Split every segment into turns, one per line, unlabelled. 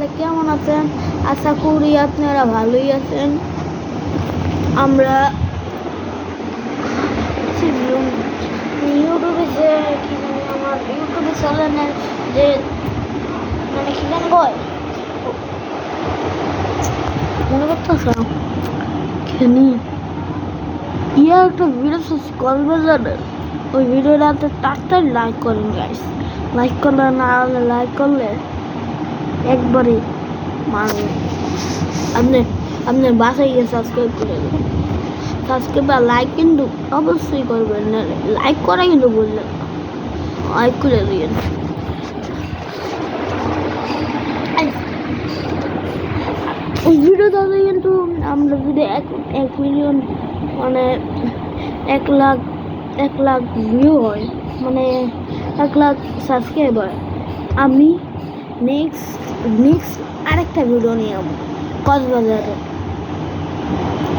আপনারা কেমন আছেন? আশা করি আপনারা ভালোই আছেন। আমরা ইউটিউবে যে কি জানি আমার ইউটিউবে চ্যানেলের যে মানে কি জানি কয় মনে করতেছে কেনি একটা ভিডিও করবে জানেন, ওই ভিডিওটাতে তাড়াতাড়ি লাইক করেন গাইস। লাইক করলে না হলে লাইক করলে একবারে মানে আপনি বাসায় গিয়ে সাবস্ক্রাইব করে দেবেন। সাবস্ক্রাইব আর লাইক কিন্তু অবশ্যই করবেন, লাইক করা কিন্তু বললেন না, লাইক করে দিন। ওই ভিডিওটাতে কিন্তু আমরা যদি 1 মিলিয়ন মানে 1 লাখ ভিউ হয়, মানে 1 লাখ সাবস্ক্রাইব হয়, আমি নেক্সট আরেকটা ভিডিও নিয়ে যাবো কক্সবাজারে।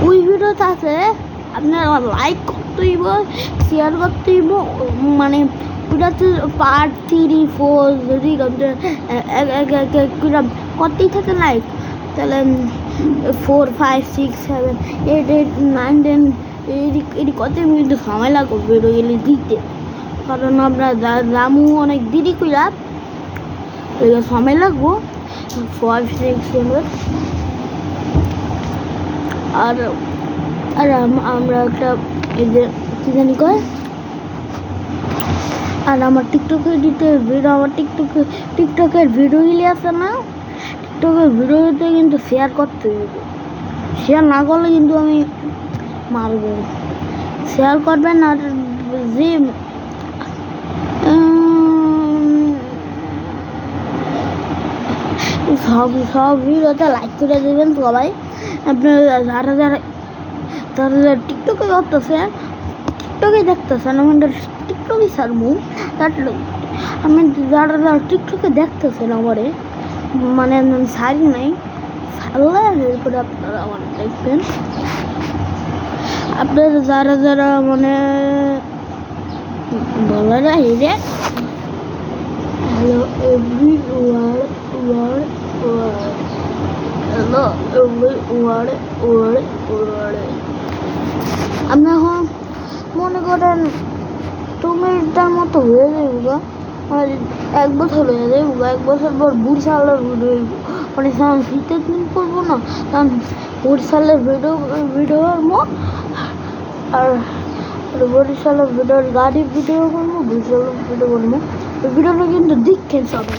ওই ভিডিওটাতে আপনারা লাইক করতে হইব, শেয়ার করতে হইব, মানে ওটাতে পার্ট 3, 4 যদি করতেই থাকে লাইক, তাহলে 4, 5, 6, 7, 8, 9, 10 এটি কত কিন্তু সময় লাগবে বেরো গেলে দিতে, কারণ আমরা দামও অনেক দেরি কইরা সময় লাগবো 5, 6, 7। আর আমরা একটা এই যে কি জানি কয়, আর আমার টিকটকের ভিডিও, আমার টিকটকের ভিডিওগুলি আছে না, টিকটকের ভিডিওতে কিন্তু শেয়ার করতে হবে। শেয়ার না করলে কিন্তু আমি মারব। শেয়ার করবেন আর যে সব ভিডিওতে লাইক করে দেবেন সবাই। আপনারা যারা টিকটকে করতেছে, টিকটকে দেখতেছেন, আমাদের টিকটকে ছাড়বো, আমি যারা টিকটকে দেখতেছেন আমারে, মানে আমি ছাড়ি নাই, ছাড়লে এরপরে আপনারা আমার দেখবেন। আপনারা যারা মানে বলে না হেরে হ্যালো এভরিওয়ান, হ্যালো এভরিওয়ান। আপনি এখন মনে করেন 2 মিনিটটার মতো হয়ে যাবে, আর 1 বছর হয়ে যাবে, 1 বছর পর বরিশালের ভিডিও হইব, মানে যখন শীতের দিন করবো না তখন বরিশালের ভিডিও করবো, আর বরিশালের ভিডিওর গাড়ির ভিডিও করবো, বরিশালের ভিডিও করবো। ওই ভিডিওটা কিন্তু দেখছেন সবাই।